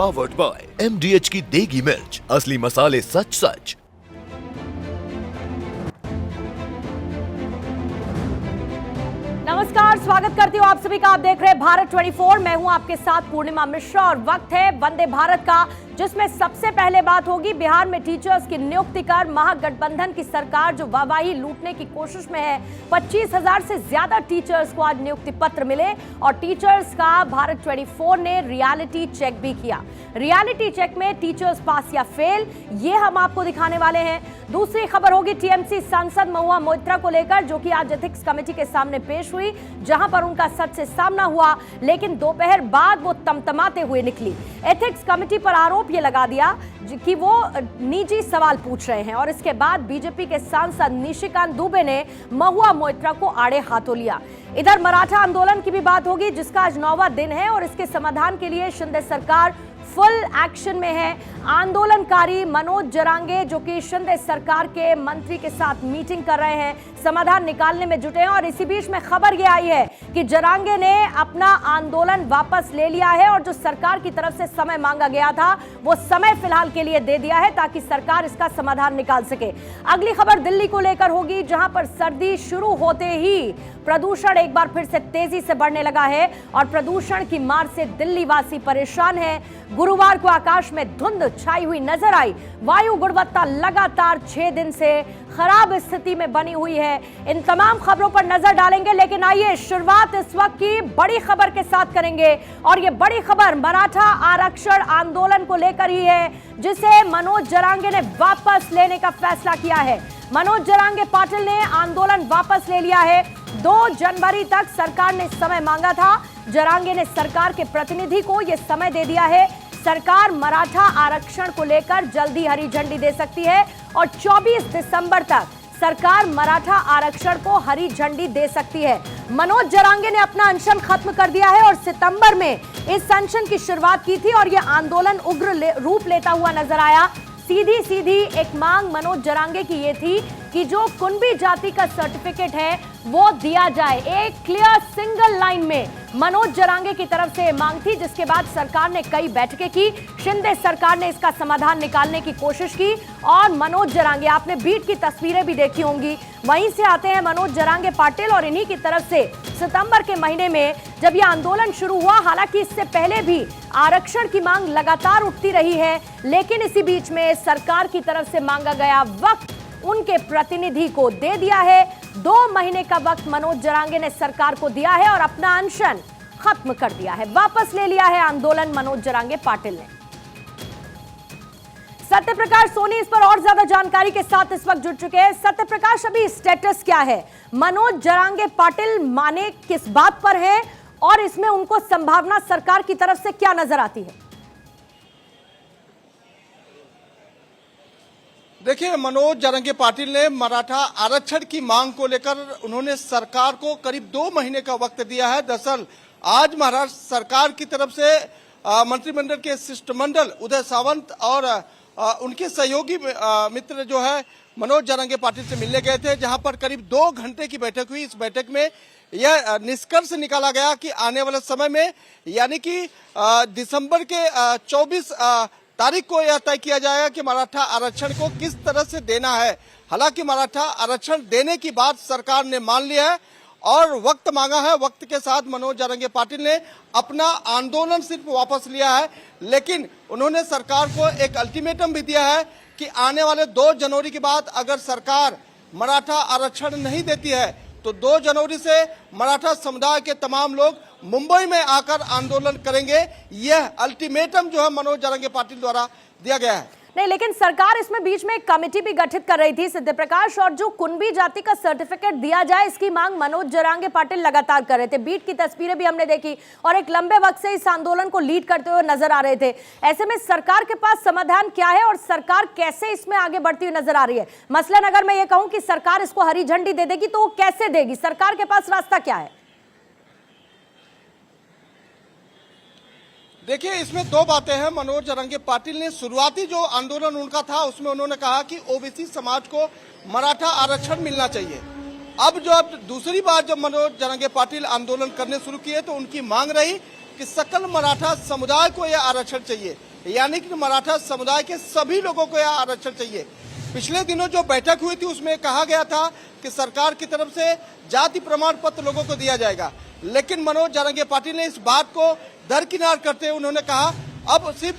Powered by MDH की देगी मिर्च, असली मसाले सच सच। नमस्कार, स्वागत करती हूँ आप सभी का। आप देख रहे हैं भारत 24। मैं हूं आपके साथ पूर्णिमा मिश्रा और वक्त है वंदे भारत का, जिसमें सबसे पहले बात होगी बिहार में टीचर्स की नियुक्ति कर महागठबंधन की सरकार जो वाहवाही लूटने की कोशिश में है। 25,000 से ज्यादा टीचर्स को आज नियुक्ति पत्र मिले और टीचर्स का भारत 24 ने रियलिटी चेक भी किया। रियलिटी चेक में टीचर्स पास या फेल, ये हम आपको दिखाने वाले हैं। दूसरी खबर होगी टीएमसी सांसद महुआ मोइत्रा को लेकर, जो कि आज एथिक्स कमेटी के सामने पेश हुई, जहां पर उनका सच से सामना हुआ, लेकिन दोपहर बाद वो तमतमाते हुए निकली। एथिक्स कमेटी पर आरोप ये लगा दिया कि वो निजी सवाल पूछ रहे हैं और इसके बाद बीजेपी के सांसद निशिकांत दुबे ने महुआ मोइत्रा को आड़े हाथों लिया। इधर मराठा आंदोलन की भी बात होगी, जिसका आज 9वां दिन है और इसके समाधान के लिए शिंदे सरकार फुल एक्शन में है। आंदोलनकारी मनोज जरांगे, जो कि शिंदे सरकार के मंत्री के साथ मीटिंग कर रहे हैं, समाधान निकालने में जुटे हैं। और इसी बीच में खबर यह आई है कि जरांगे ने अपना आंदोलन वापस ले लिया है और जो सरकार की तरफ से समय मांगा गया था वो समय फिलहाल के लिए दे दिया है, ताकि सरकार इसका समाधान निकाल सके। अगली खबर दिल्ली को लेकर होगी, जहां पर सर्दी शुरू होते ही प्रदूषण एक बार फिर से तेजी से बढ़ने लगा है और प्रदूषण की मार से दिल्ली वासी परेशान है। गुरुवार को आकाश में धुंध छाई हुई नजर आई। वायु गुणवत्ता लगातार 6 दिन से खराब स्थिति में बनी हुई है। इन तमाम खबरों पर नजर डालेंगे, लेकिन आइए शुरुआत इस वक्त की बड़ी खबर के साथ करेंगे। और ये बड़ी खबर मराठा आरक्षण आंदोलन को लेकर ही है, जिसे मनोज जरांगे ने वापस लेने का फैसला किया है। मनोज जरांगे पाटिल ने आंदोलन वापस ले लिया है। 2 जनवरी तक सरकार ने समय मांगा था। जरांगे ने सरकार के प्रतिनिधि को यह समय दे दिया है। सरकार मराठा आरक्षण को लेकर जल्दी हरी झंडी दे सकती है और 24 दिसंबर तक सरकार मराठा आरक्षण को हरी झंडी दे सकती है। मनोज जरांगे ने अपना अनशन खत्म कर दिया है और सितंबर में इस अनशन की शुरुआत की थी और यह आंदोलन उग्र रूप लेता हुआ नजर आया। सीधी एक मांग मनोज जरांगे की ये थी कि जो कुणबी जाति का सर्टिफिकेट है वो दिया जाए। एक क्लियर सिंगल लाइन में मनोज जरांगे की तरफ से मांग थी, जिसके बाद सरकार ने कई बैठकें की। शिंदे सरकार ने इसका समाधान निकालने की कोशिश की और मनोज जरांगे, आपने बीट की तस्वीरें भी देखी होंगी, वहीं से आते हैं मनोज जरांगे पाटिल और इन्हीं की तरफ से सितंबर के महीने में जब यह आंदोलन शुरू हुआ, हालांकि इससे पहले भी आरक्षण की मांग लगातार उठती रही है, लेकिन इसी बीच में सरकार की तरफ से मांगा गया वक्त उनके प्रतिनिधि को दे दिया है। 2 महीने का वक्त मनोज जरांगे ने सरकार को दिया है और अपना अनशन खत्म कर दिया है। वापस ले लिया है आंदोलन मनोज जरांगे पाटिल ने। सत्य प्रकाश सोनी इस पर और ज्यादा जानकारी के साथ इस वक्त जुड़ चुके हैं। सत्य प्रकाश, अभी स्टेटस क्या है? मनोज जरांगे पाटिल माने किस बात पर है और इसमें उनको संभावना सरकार की तरफ से क्या नजर आती है? देखिए, मनोज जरांगे पाटिल ने मराठा आरक्षण की मांग को लेकर उन्होंने सरकार को करीब 2 महीने का वक्त दिया है। दरअसल आज महाराष्ट्र सरकार की तरफ से मंत्रिमंडल के शिष्टमंडल उदय सावंत और उनके सहयोगी मित्र जो है मनोज जरांगे पाटिल से मिलने गए थे, जहां पर करीब 2 घंटे की बैठक हुई। इस बैठक में यह निष्कर्ष निकाला गया कि आने वाले समय में यानी कि दिसंबर के 24 तारीख को यह तय किया जाएगा कि मराठा आरक्षण को किस तरह से देना है। हालांकि मराठा आरक्षण देने की बात सरकार ने मान लिया है और वक्त मांगा है। वक्त के साथ मनोज जरांगे पाटिल ने अपना आंदोलन सिर्फ वापस लिया है, लेकिन उन्होंने सरकार को एक अल्टीमेटम भी दिया है कि आने वाले 2 जनवरी के बाद अगर सरकार मराठा आरक्षण नहीं देती है तो 2 जनवरी से मराठा समुदाय के तमाम लोग मुंबई में आकर आंदोलन करेंगे। यह अल्टीमेटम जो है मनोज जरांगे पाटिल द्वारा दिया गया है। नहीं, लेकिन सरकार इसमें बीच में एक कमेटी भी गठित कर रही थी सत्य प्रकाश, और जो कुणबी जाति का सर्टिफिकेट दिया जाए इसकी मांग मनोज जरांगे पाटिल लगातार कर रहे थे। बीट की तस्वीरें भी हमने देखी और एक लंबे वक्त से इस आंदोलन को लीड करते हुए नजर आ रहे थे। ऐसे में सरकार के पास समाधान क्या है और सरकार कैसे इसमें आगे बढ़ती हुई नजर आ रही है? मसलन अगर मैं ये कहूं कि सरकार इसको हरी झंडी दे देगी तो वो कैसे देगी? सरकार के पास रास्ता क्या है? देखिए, इसमें 2 बातें हैं। मनोज जरांगे पाटिल ने शुरुआती जो आंदोलन उनका था उसमें उन्होंने कहा कि ओबीसी समाज को मराठा आरक्षण मिलना चाहिए। अब दूसरी बार जब मनोज जरांगे पाटिल आंदोलन करने शुरू किए तो उनकी मांग रही कि सकल मराठा समुदाय को यह आरक्षण चाहिए। यानी कि मराठा समुदाय के सभी लोगों को यह आरक्षण चाहिए। पिछले दिनों जो बैठक हुई थी उसमें कहा गया था कि सरकार की तरफ से जाति प्रमाण पत्र लोगों को दिया जाएगा, लेकिन मनोज जारंगे पाटिल ने इस बात को दरकिनार करते हुए उन्होंने कहा अब सिर्फ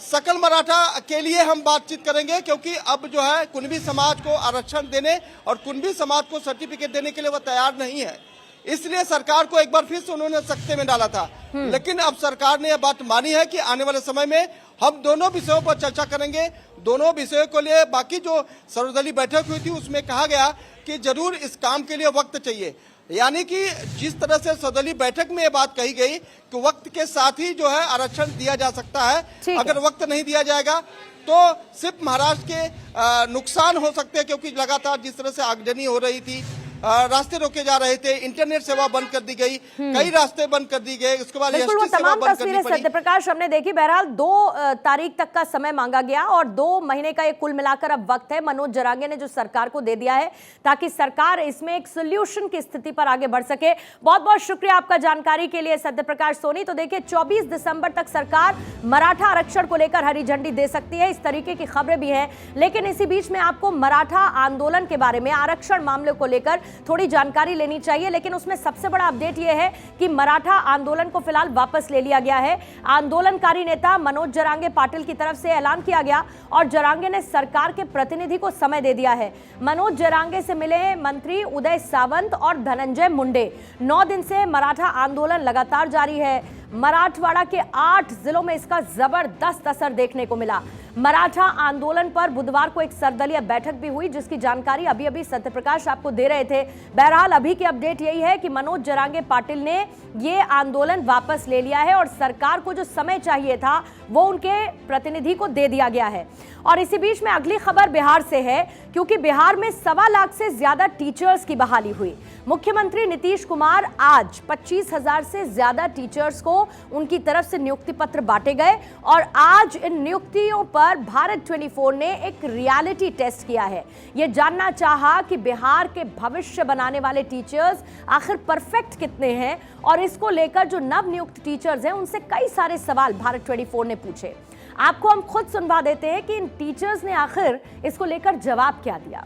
सकल मराठा के लिए हम बातचीत करेंगे, क्योंकि अब जो है कुणबी समाज को आरक्षण देने और कुणबी समाज को सर्टिफिकेट देने के लिए वह तैयार नहीं है। इसलिए सरकार को एक बार फिर से उन्होंने सख्ते में डाला था, लेकिन अब सरकार ने यह बात मानी है कि आने वाले समय में हम दोनों विषयों पर चर्चा करेंगे। दोनों विषयों को लिए बाकी जो सर्वदलीय बैठक हुई थी उसमें कहा गया कि जरूर इस काम के लिए वक्त चाहिए, यानी कि जिस तरह से सर्वदलीय बैठक में ये बात कही गई कि वक्त के साथ ही जो है आरक्षण दिया जा सकता है। अगर वक्त नहीं दिया जाएगा तो सिर्फ महाराष्ट्र के नुकसान हो सकते हैं, क्योंकि लगातार जिस तरह से आगजनी हो रही थी, रास्ते रोके जा रहे थे, इंटरनेट सेवा बंद कर दी गई, कई रास्ते बंद कर दी गए, उसके बाद बिल्कुल वो तमाम तस्वीरें सत्यप्रकाश हमने देखी। बहरहाल 2 तारीख तक का समय मांगा गया और 2 महीने का ये कुल मिलाकर अब वक्त है मनोज जारंगे ने जो सरकार को दे दिया है, ताकि सरकार इसमें एक सोल्यूशन की स्थिति पर आगे बढ़ सके। बहुत बहुत शुक्रिया आपका जानकारी के लिए सत्यप्रकाश सोनी। तो देखिए 24 दिसंबर तक सरकार मराठा आरक्षण को लेकर हरी झंडी दे सकती है, इस तरीके की खबरें भी हैं। लेकिन इसी बीच में आपको मराठा आंदोलन के बारे में, आरक्षण मामले को लेकर थोड़ी जानकारी लेनी चाहिए, लेकिन उसमें सबसे बड़ा अपडेट यह है कि मराठा आंदोलन को फिलहाल वापस ले लिया गया है। आंदोलनकारी नेता मनोज जारंगे पाटिल की तरफ से ऐलान किया गया और जारंगे ने सरकार के प्रतिनिधि को समय दे दिया है। मनोज जारंगे से मिले मंत्री उदय सावंत और धनंजय मुंडे। 9 दिन से मराठा आंदोलन लगातार जारी है। मराठवाड़ा के 8 जिलों में इसका जबरदस्त असर देखने को मिला। मराठा आंदोलन पर बुधवार को एक सर्वदलीय बैठक भी हुई, जिसकी जानकारी अभी अभी सत्यप्रकाश आपको दे रहे थे। बहरहाल अभी की अपडेट यही है कि मनोज जारंगे पाटिल ने ये आंदोलन वापस ले लिया है और सरकार को जो समय चाहिए था वो उनके प्रतिनिधि को दे दिया गया है। और इसी बीच में अगली खबर बिहार से है, क्योंकि बिहार में 1.25 लाख से ज्यादा टीचर्स की बहाली हुई। मुख्यमंत्री नीतीश कुमार आज 25,000 से ज्यादा टीचर्स को उनकी तरफ से नियुक्ति पत्र बांटे गए और आज इन नियुक्तियों पर भारत 24 ने एक रियलिटी टेस्ट किया है। यह जानना चाहा कि बिहार के भविष्य बनाने वाले टीचर्स आखिर परफेक्ट कितने हैं, और इसको लेकर जो नव नियुक्त टीचर्स हैं उनसे कई सारे सवाल भारत 24 ने पूछे। आपको हम खुद सुनवा देते हैं कि इन टीचर्स ने आखिर इसको लेकर जवाब क्या दिया।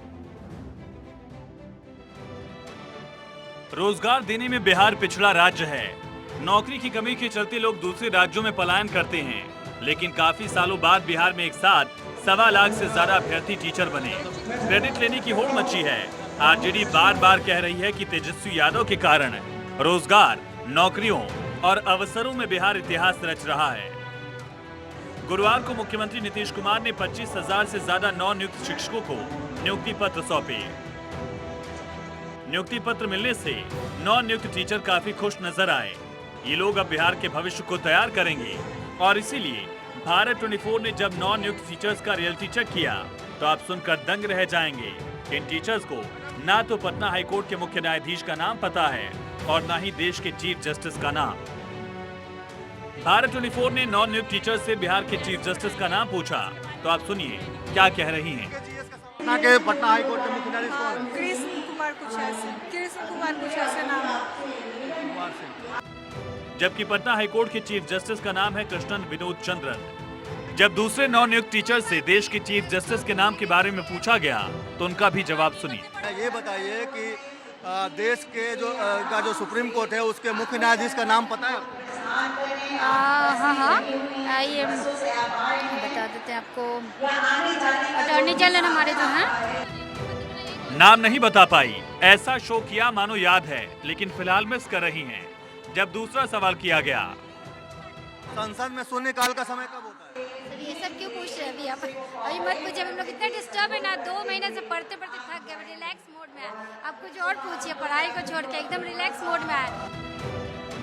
रोजगार देने में बिहार पिछड़ा राज्य है। नौकरी की कमी के चलते लोग दूसरे राज्यों में पलायन करते हैं, लेकिन काफी सालों बाद बिहार में एक साथ 1.25 लाख से ज्यादा अभ्यर्थी टीचर बने। क्रेडिट लेने की होड़ मची है। आरजेडी बार बार कह रही है कि तेजस्वी यादव के कारण रोजगार, नौकरियों और अवसरों में बिहार इतिहास रच रहा है। गुरुवार को मुख्यमंत्री नीतीश कुमार ने 25,000 से ज्यादा नवनियुक्त शिक्षकों को नियुक्ति पत्र सौंपे। नियुक्ति पत्र मिलने से नवनियुक्त टीचर काफी खुश नजर आए। ये लोग अब बिहार के भविष्य को तैयार करेंगे और इसीलिए भारत 24 ने जब नवनियुक्त टीचर्स का रियलिटी चेक किया तो आप सुनकर दंग रह जाएंगे। इन टीचर्स को ना तो पटना हाईकोर्ट के मुख्य न्यायाधीश का नाम पता है और ना ही देश के चीफ जस्टिस का नाम। भारत 24 ने नवनियुक्त टीचर्स से बिहार के चीफ जस्टिस का नाम पूछा, तो आप सुनिए क्या कह रही हैं। पटना हाईकोर्ट के मुख्य न्यायाधीश कौन है? कृष्ण कुमार कुछ ऐसे नाम है। जबकि पटना हाईकोर्ट के चीफ जस्टिस का नाम है कृष्णन विनोद चंद्रन। जब दूसरे नवनियुक्त टीचर से देश के चीफ जस्टिस के नाम के बारे में पूछा गया तो उनका भी जवाब सुनिए। ये बताइए कि देश के जो सुप्रीम कोर्ट है उसके मुख्य न्यायाधीश का नाम पता है? हाँ, ये बता देते हैं आपको। अटॉर्नी जनरल हमारे जो हैं। नाम नहीं बता पाई, ऐसा शो किया मानो याद है, लेकिन फिलहाल मिस कर रही हैं। जब दूसरा सवाल किया गया, संसद में शून्यकाल का समय कब होता है? ये सब क्यों पूछ रहे हैं अभी आप? अभी मत पूछिए, हम लोग इतना डिस्टर्ब है ना, 2 महीने से पढ़ते पढ़ते थक गए, रिलैक्स मोड में है। आप कुछ और पूछिए, पढ़ाई को छोड़ के एकदम रिलैक्स मोड में है।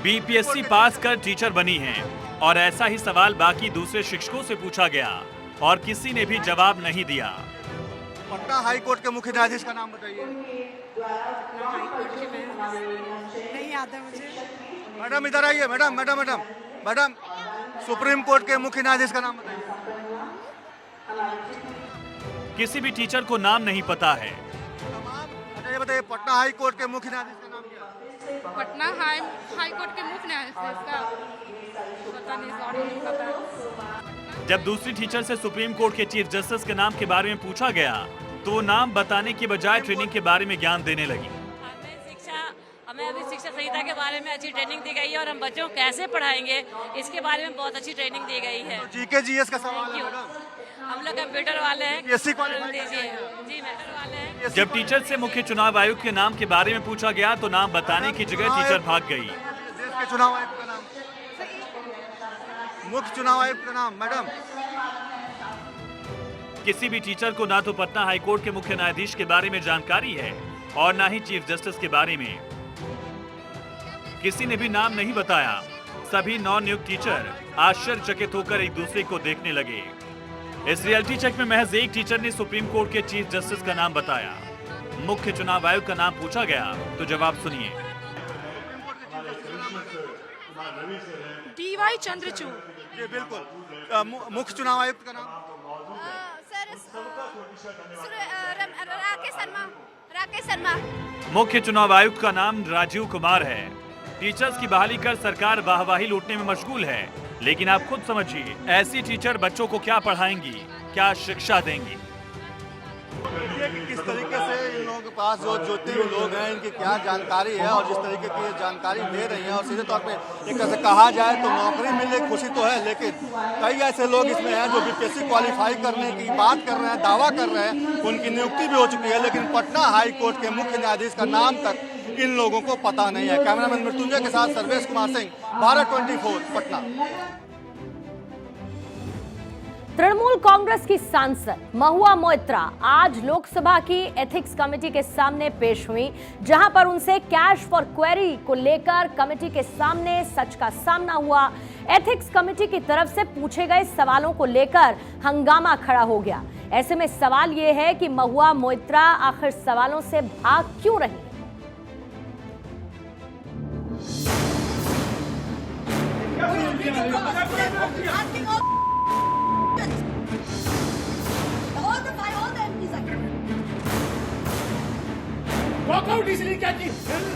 बीपीएससी पास कर टीचर बनी हैं और ऐसा ही सवाल बाकी दूसरे शिक्षकों से पूछा गया और किसी ने भी जवाब नहीं दिया। पटना हाईकोर्ट के मुख्य न्यायाधीश का नाम बताइए। नहीं याद है मुझे। मैडम इधर आइए, मैडम सुप्रीम कोर्ट के मुख्य न्यायाधीश का नाम बताइए। किसी भी टीचर को नाम नहीं पता है। अच्छा ये बताइए, पटना हाईकोर्ट के मुख्य न्यायाधीश का नाम क्या है? पटना हाई कोर्ट के मुख्य न्यायाधीश का पता नहीं, सॉरी नहीं पता। जब दूसरी टीचर से सुप्रीम कोर्ट के चीफ जस्टिस के नाम के बारे में पूछा गया तो वो नाम बताने की बजाय ट्रेनिंग के बारे में ज्ञान देने लगी। हमें अभी शिक्षा संहिता के बारे में अच्छी ट्रेनिंग दी गई है और हम बच्चों को कैसे पढ़ाएंगे इसके बारे में बहुत अच्छी ट्रेनिंग दी गई है। जीके जीएस का सवाल है हम लोग कंप्यूटर वाले हैं, जी मैटर वाले हैं। जब टीचर से मुख्य चुनाव आयुक्त के नाम के बारे में पूछा गया तो नाम बताने की जगह टीचर भाग गई। देश के चुनाव आयुक्त का नाम, मुख्य चुनाव आयुक्त का नाम मैडम। किसी भी टीचर को ना तो पटना हाईकोर्ट के मुख्य न्यायाधीश के बारे में जानकारी है और ना ही चीफ जस्टिस के बारे में। किसी ने भी नाम नहीं बताया। सभी नवनियुक्त टीचर आश्चर्यचकित होकर एक दूसरे को देखने लगे। इस रियलिटी चेक में महज एक टीचर ने सुप्रीम कोर्ट के चीफ जस्टिस का नाम बताया। मुख्य चुनाव आयुक्त का नाम पूछा गया तो जवाब सुनिए। DY चंद्रचूड़। जी बिल्कुल। मुख्य चुनाव आयुक्त का नाम राकेश शर्मा। मुख्य चुनाव आयुक्त का नाम राजीव कुमार है। टीचर्स की बहाली कर सरकार वाहवाही लूटने में मशगूल है, लेकिन आप खुद समझिए ऐसी टीचर बच्चों को क्या पढ़ाएंगी, क्या शिक्षा देंगी। किस तरीके से इन लोगों के पास जो जितने भी लोग हैं इनकी क्या जानकारी है और जिस तरीके की जानकारी दे रही है और सीधे तौर पे एक तरह से कहा जाए तो नौकरी मिलने की खुशी तो है, लेकिन कई ऐसे लोग इसमें हैं जो बीपीएससी क्वालिफाई करने की बात कर रहे हैं, दावा कर रहे हैं, उनकी नियुक्ति भी हो चुकी है, लेकिन पटना हाई कोर्ट के मुख्य न्यायाधीश का नाम तक इन लोगों को पता नहीं है। कैमरामैन मृत्युंजय के साथ सर्वेश कुमार सिंह, भारत 24 पटना। तृणमूल कांग्रेस की सांसद महुआ मोइत्रा आज लोकसभा की एथिक्स कमेटी के सामने पेश हुई, जहां पर उनसे कैश फॉर क्वेरी को लेकर कमेटी के सामने सच का सामना हुआ। एथिक्स कमेटी की तरफ से पूछे गए सवालों को लेकर हंगामा खड़ा हो गया। ऐसे में सवाल यह है कि महुआ मोइत्रा आखिर सवालों से भाग क्यों रही। वॉकआउट इसलिए क्या कि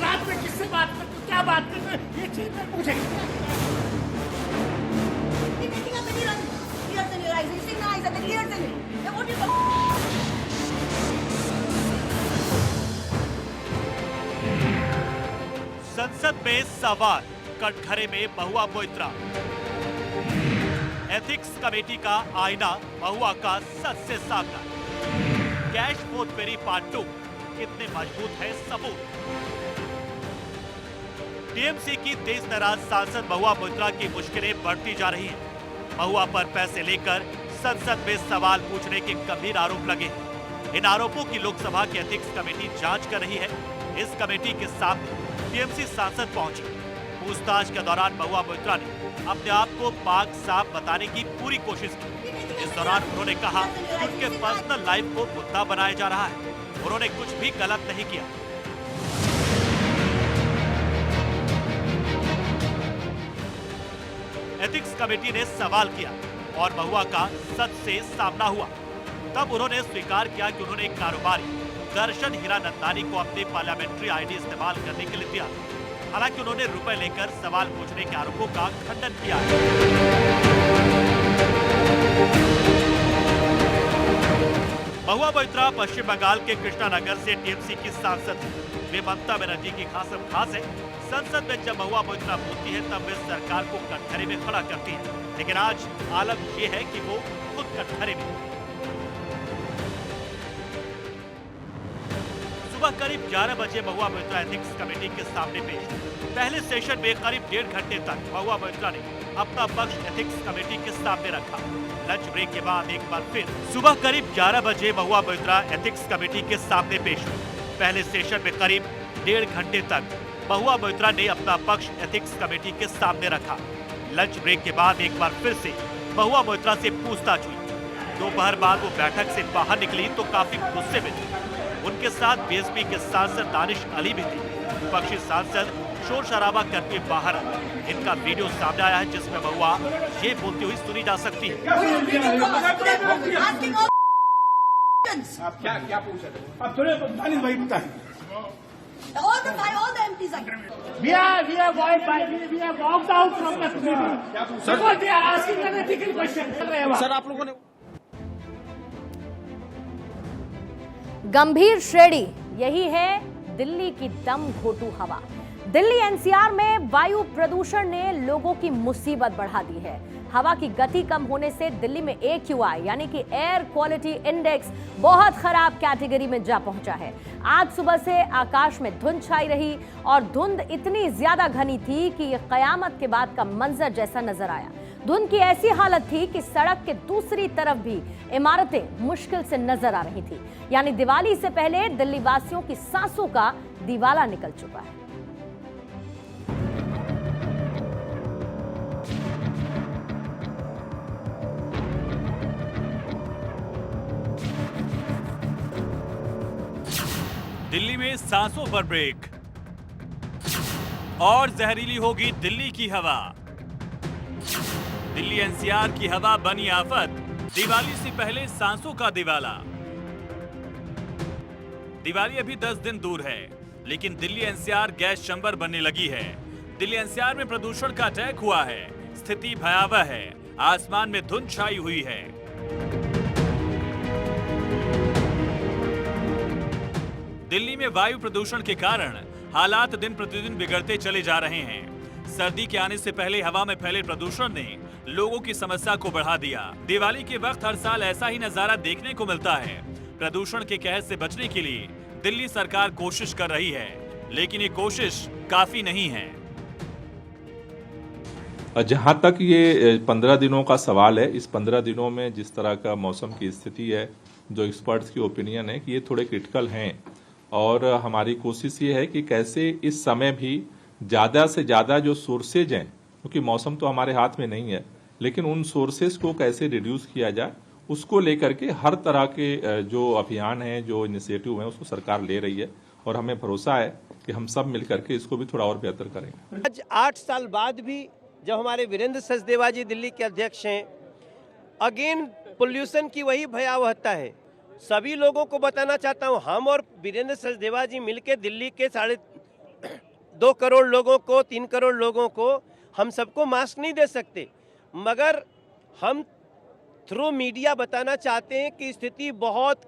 रात में किससे बात करते, क्या बात करते, ये चीज में पूछेंगे। संसद में सवाल, कटघरे में महुआ मोइत्रा। एथिक्स कमेटी का आईना महुआ का सच से सामना। कैश फॉर क्वेरी पार्ट 2 कितने मजबूत है सबूत। टीएमसी की तेज नाराज सांसद महुआ मोइत्रा की मुश्किलें बढ़ती जा रही हैं। महुआ पर पैसे लेकर संसद में सवाल पूछने के गंभीर आरोप लगे हैं। इन आरोपों की लोकसभा की एथिक्स कमेटी जांच कर रही है। इस कमेटी के सामने टीएमसी सांसद पहुंची। पूछताछ के दौरान महुआ मोइत्रा ने अपने आप को पाक साफ बताने की पूरी कोशिश की। इस दौरान उन्होंने कहा कि उनके पर्सनल लाइफ को मुद्दा बनाया जा रहा है। उन्होंने कुछ भी गलत नहीं किया। एथिक्स कमेटी ने सवाल किया और महुआ का सच से सामना हुआ। तब उन्होंने स्वीकार किया कि उन्होंने एक कारोबारी दर्शन हीरानंदानी को अपने पार्लियामेंट्री आईडी इस्तेमाल करने के लिए दिया। हालांकि उन्होंने रुपए लेकर सवाल पूछने के आरोपों का खंडन किया है। महुआ मोइत्रा पश्चिम बंगाल के कृष्णानगर से टीएमसी की सांसद है। वे ममता बनर्जी की खासम खास है। संसद में जब महुआ मोइत्रा बोलती है तब वे सरकार को कटघरे में खड़ा करती है, लेकिन आज आलम ये है कि वो खुद कटघरे में। सुबह करीब 11 बजे महुआ मोइत्रा एथिक्स कमेटी के सामने पेश हुई। पहले सेशन में करीब 1.5 घंटे तक महुआ मोइत्रा ने अपना पक्ष एथिक्स कमेटी के सामने रखा। लंच ब्रेक के बाद एक बार फिर सुबह करीब 11 बजे महुआ मोइत्रा एथिक्स कमेटी के सामने पेश हुई। पहले सेशन में करीब 1.5 घंटे तक महुआ मोइत्रा ने अपना पक्ष एथिक्स कमेटी के सामने रखा। लंच ब्रेक के बाद एक बार फिर से महुआ मोइत्रा से पूछताछ हुई। दोपहर बाद वो बैठक से बाहर निकली तो काफी गुस्से में थी। उनके साथ बीएसपी के सांसद दानिश अली भी थे। विपक्षी सांसद शोर शराबा करके बाहर आए। इनका वीडियो सामने आया है जिसमें महुआ ये बोलती हुई सुनी जा सकती है। आप क्या पूछ रहे हो? आप थोड़े दानिश भाई बताएं। All the We are walked out from the committee. Because they are asking an ethical question. Sir आप लोगों ने गंभीर श्रेणी यही है दिल्ली की दम घोटू हवा। दिल्ली एनसीआर में वायु प्रदूषण ने लोगों की मुसीबत बढ़ा दी है। हवा की गति कम होने से दिल्ली में AQI यानी कि एयर क्वालिटी इंडेक्स बहुत खराब कैटेगरी में जा पहुंचा है। आज सुबह से आकाश में धुंध छाई रही और धुंध इतनी ज्यादा घनी थी कि यह कयामत के बाद का मंजर जैसा नजर आया। धुंध की ऐसी हालत थी कि सड़क के दूसरी तरफ भी इमारतें मुश्किल से नजर आ रही थी। यानी दिवाली से पहले दिल्ली वासियों की सांसों का दिवाला निकल चुका है। दिल्ली में सांसों पर ब्रेक और जहरीली होगी दिल्ली की हवा। दिल्ली एनसीआर की हवा बनी आफत, दिवाली से पहले सांसों का दिवाला। दिवाली अभी 10 दिन दूर है, लेकिन दिल्ली एनसीआर गैस चैम्बर बनने लगी है। दिल्ली एनसीआर में प्रदूषण का अटैक हुआ है, स्थिति भयावह है, आसमान में धुंध छाई हुई है। दिल्ली में वायु प्रदूषण के कारण हालात दिन प्रतिदिन बिगड़ते चले जा रहे हैं। सर्दी के आने से पहले हवा में फैले प्रदूषण ने लोगों की समस्या को बढ़ा दिया। दिवाली के वक्त हर साल ऐसा ही नजारा देखने को मिलता है। प्रदूषण के कहर से बचने के लिए दिल्ली सरकार कोशिश कर रही है, लेकिन ये कोशिश काफी नहीं है। जहां तक ये 15 दिनों का सवाल है, इस 15 दिनों में जिस तरह का मौसम की स्थिति है, जो एक्सपर्ट्स की ओपिनियन है कि ये थोड़े क्रिटिकल हैं और हमारी कोशिश ये है कि कैसे इस समय भी ज़्यादा से ज़्यादा जो सोर्सेज हैं, क्योंकि मौसम तो हमारे हाथ में नहीं है, लेकिन उन सोर्सेज को कैसे रिड्यूस किया जाए, उसको लेकर के हर तरह के जो अभियान हैं, जो इनिशिएटिव हैं, उसको सरकार ले रही है और हमें भरोसा है कि हम सब मिलकर के इसको भी थोड़ा और बेहतर करेंगे। आज 8 साल बाद भी जब हमारे वीरेंद्र सचदेवा जी दिल्ली के अध्यक्ष हैं, अगेन पोल्यूशन की वही भयावहता है। सभी लोगों को बताना चाहता हूं, हम और वीरेंद्र सचदेवा जी मिलकर दिल्ली के 2.5 करोड़ लोगों को, 3 करोड़ लोगों को, हम सबको मास्क नहीं दे सकते, मगर हम थ्रू मीडिया बताना चाहते हैं कि स्थिति बहुत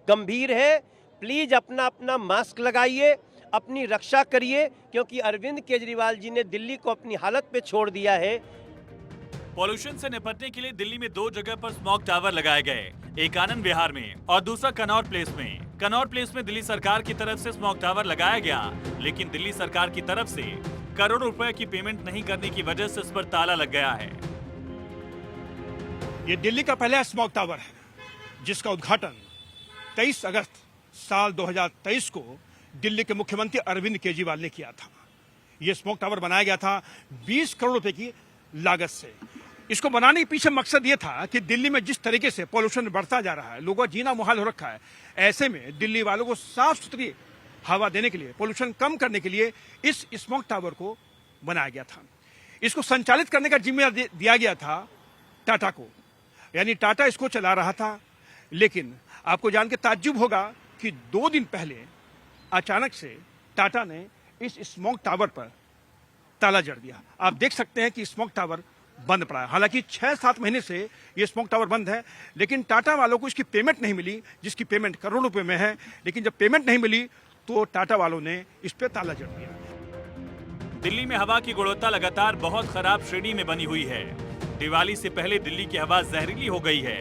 गंभीर है। प्लीज अपना अपना मास्क लगाइए, अपनी रक्षा करिए, क्योंकि अरविंद केजरीवाल जी ने दिल्ली को अपनी हालत पे छोड़ दिया है। पॉल्यूशन से निपटने के लिए दिल्ली में 2 जगह पर स्मॉग टावर लगाए गए, एक आनंद विहार में और दूसरा कनॉट प्लेस में। कनॉट प्लेस में दिल्ली सरकार की तरफ से स्मॉग टावर लगाया गया, लेकिन दिल्ली सरकार की तरफ से करोड़ों रुपए की पेमेंट नहीं करने की वजह से इस पर ताला लग गया है। ये दिल्ली का पहला स्मॉग टावर है, जिसका उद्घाटन 23 अगस्त साल 2023 को दिल्ली के मुख्यमंत्री अरविंद केजरीवाल ने किया था। ये स्मॉग टावर बनाया गया था 20 करोड़ रुपए की लागत से। इसको बनाने के पीछे मकसद ये था कि दिल्ली में जिस तरीके से पॉल्यूशन बढ़ता जा रहा है, लोगों का जीना मुहाल हो रखा है, ऐसे में दिल्ली वालों को साफ सुथरी हवा देने के लिए, पॉल्यूशन कम करने के लिए इस स्मॉग टावर को बनाया गया था। इसको संचालित करने का जिम्मेदारी दिया गया था टाटा को, यानी टाटा इसको चला रहा था। लेकिन आपको जान के ताज्जुब होगा कि 2 दिन पहले अचानक से टाटा ने इस स्मॉग टावर पर ताला जड़ दिया। आप देख सकते हैं कि स्मॉग टावर बंद पड़ा है। हालांकि 6-7 महीने से ये स्मॉग टावर बंद है, लेकिन टाटा वालों को इसकी पेमेंट नहीं मिली, जिसकी पेमेंट करोड़ों रुपए में है। लेकिन जब पेमेंट नहीं मिली तो टाटा वालों ने इस पे ताला जड़ दिया। दिल्ली में हवा की गुणवत्ता लगातार बहुत खराब श्रेणी में बनी हुई है। दिवाली से पहले दिल्ली की हवा जहरीली हो गई है।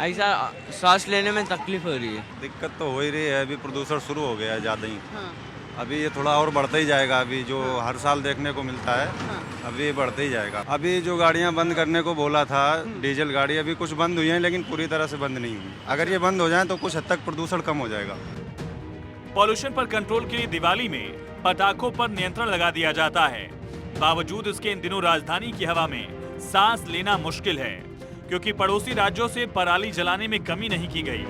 ऐसा सांस लेने में तकलीफ हो रही है। दिक्कत तो हो ही रही है, अभी प्रदूषण शुरू हो गया है ज़्यादा ही। अभी ये थोड़ा और बढ़ता ही जाएगा। अभी जो हर साल देखने को मिलता है, अभी ये बढ़ता ही जाएगा। अभी जो गाड़ियां बंद करने को बोला था, डीजल गाड़ी, अभी कुछ बंद हुई हैं, लेकिन पूरी तरह से बंद नहीं हुई। अगर ये बंद हो जाए तो कुछ हद तक प्रदूषण कम हो जाएगा। पॉल्यूशन पर कंट्रोल के लिए दिवाली में पटाखों पर नियंत्रण लगा दिया जाता है। बावजूद इसके इन दिनों राजधानी की हवा में सांस लेना मुश्किल है, क्योंकि पड़ोसी राज्यों से पराली जलाने में कमी नहीं की गई।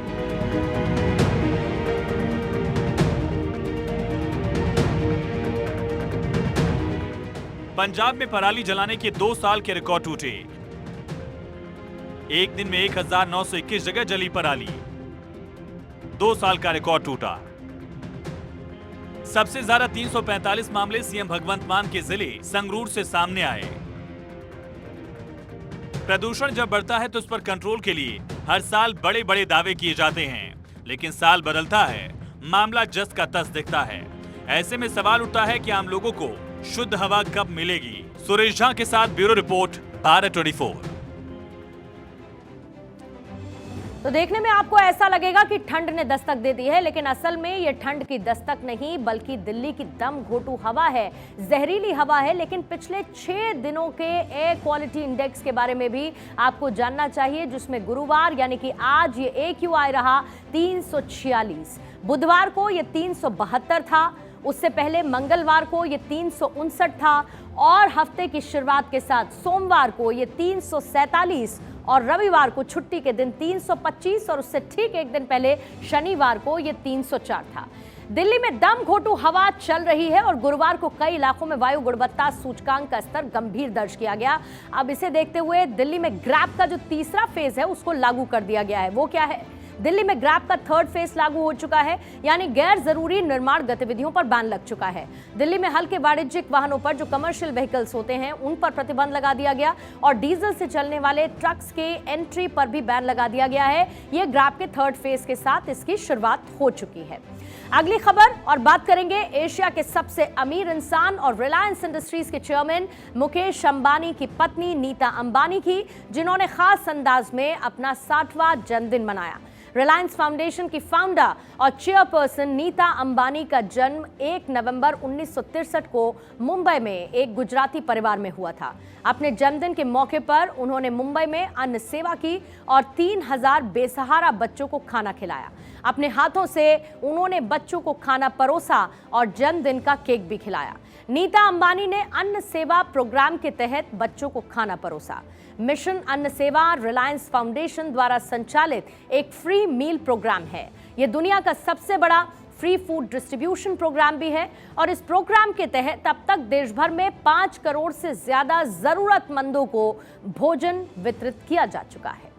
पंजाब में पराली जलाने के 2 साल के रिकॉर्ड टूटे। एक दिन में 1921 जगह जली पराली। 2 साल का रिकॉर्ड टूटा। सबसे ज्यादा 345 मामले सीएम भगवंत मान के जिले संगरूर से सामने आए। प्रदूषण जब बढ़ता है तो उस पर कंट्रोल के लिए हर साल बड़े बड़े दावे किए जाते हैं, लेकिन साल बदलता है, मामला जस का तस दिखता है। ऐसे में सवाल उठता है कि आम लोगों को शुद्ध हवा कब मिलेगी। सुरेश झा के साथ ब्यूरो रिपोर्ट, भारत 24। तो देखने में आपको ऐसा लगेगा कि ठंड ने दस्तक दे दी है, लेकिन असल में ये ठंड की दस्तक नहीं बल्कि दिल्ली की दम घोटू हवा है, जहरीली हवा है। लेकिन पिछले 6 दिनों के एयर क्वालिटी इंडेक्स के बारे में भी आपको जानना चाहिए, जिसमें गुरुवार यानी कि आज ये AQI रहा 346, बुधवार को ये 372 था, उससे पहले मंगलवार को ये 359 था और हफ्ते की शुरुआत के साथ सोमवार को ये 347 और रविवार को छुट्टी के दिन 325 और उससे ठीक एक दिन पहले शनिवार को ये 304 था। दिल्ली में दम घोटू हवा चल रही है और गुरुवार को कई इलाकों में वायु गुणवत्ता सूचकांक का स्तर गंभीर दर्ज किया गया। अब इसे देखते हुए दिल्ली में ग्रैप का जो तीसरा फेज है उसको लागू कर दिया गया है। वो क्या है? दिल्ली में ग्रैप का 3rd फेज लागू हो चुका है, यानी गैर जरूरी निर्माण गतिविधियों पर बैन लग चुका है। दिल्ली में हल्के वाणिज्यिक वाहनों पर जो कमर्शियल व्हीकल्स होते हैं उन पर प्रतिबंध लगा दिया गया और डीजल से चलने वाले ट्रक्स के एंट्री पर भी बैन लगा दिया गया है। यह ग्रैप के 3rd फेज के साथ इसकी शुरुआत हो चुकी है। अगली खबर और बात करेंगे एशिया के सबसे अमीर इंसान और रिलायंस इंडस्ट्रीज के चेयरमैन मुकेश अंबानी की पत्नी नीता अंबानी की, जिन्होंने खास अंदाज में अपना 60वां जन्मदिन मनाया। रिलायंस फाउंडेशन की फाउंडर और चेयरपर्सन नीता अंबानी का जन्म 1 नवंबर 1963 को मुंबई में एक गुजराती परिवार में हुआ था। अपने जन्मदिन के मौके पर उन्होंने मुंबई में अन्न सेवा की और 3000 बेसहारा बच्चों को खाना खिलाया। अपने हाथों से उन्होंने बच्चों को खाना परोसा और जन्मदिन का केक भी खिलाया। नीता अंबानी ने अन्न सेवा प्रोग्राम के तहत बच्चों को खाना परोसा। मिशन अन्न सेवा रिलायंस फाउंडेशन द्वारा संचालित एक फ्री मील प्रोग्राम है। यह दुनिया का सबसे बड़ा फ्री फूड डिस्ट्रीब्यूशन प्रोग्राम भी है और इस प्रोग्राम के तहत अब तक देश भर में 5 करोड़ से ज्यादा जरूरतमंदों को भोजन वितरित किया जा चुका है।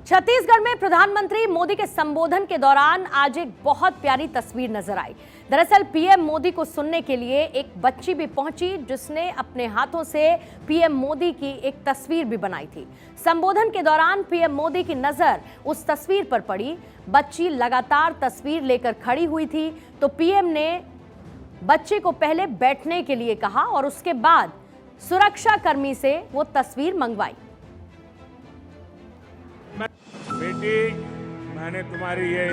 छत्तीसगढ़ में प्रधानमंत्री मोदी के संबोधन के दौरान आज एक बहुत प्यारी तस्वीर नजर आई। दरअसल पीएम मोदी को सुनने के लिए एक बच्ची भी पहुंची, जिसने अपने हाथों से पीएम मोदी की एक तस्वीर भी बनाई थी। संबोधन के दौरान पीएम मोदी की नजर उस तस्वीर पर पड़ी। बच्ची लगातार तस्वीर लेकर खड़ी हुई थी, तो पीएम ने बच्चे को पहले बैठने के लिए कहा और उसके बाद सुरक्षा कर्मी से वो तस्वीर मंगवाई। बेटी, मैंने तुम्हारी ये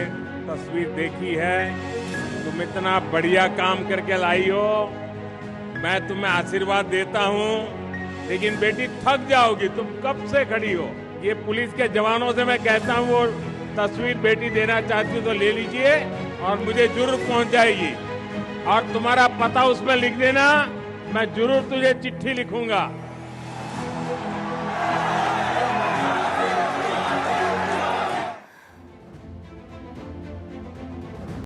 तस्वीर देखी है, तुम इतना बढ़िया काम करके लाई हो, मैं तुम्हें आशीर्वाद देता हूँ। लेकिन बेटी थक जाओगी, तुम कब से खड़ी हो। ये पुलिस के जवानों से मैं कहता हूँ वो तस्वीर बेटी देना चाहती हो तो ले लीजिए और मुझे जरूर पहुंच जाएगी और तुम्हारा पता उसमें लिख देना, मैं जरूर तुझे चिट्ठी लिखूंगा।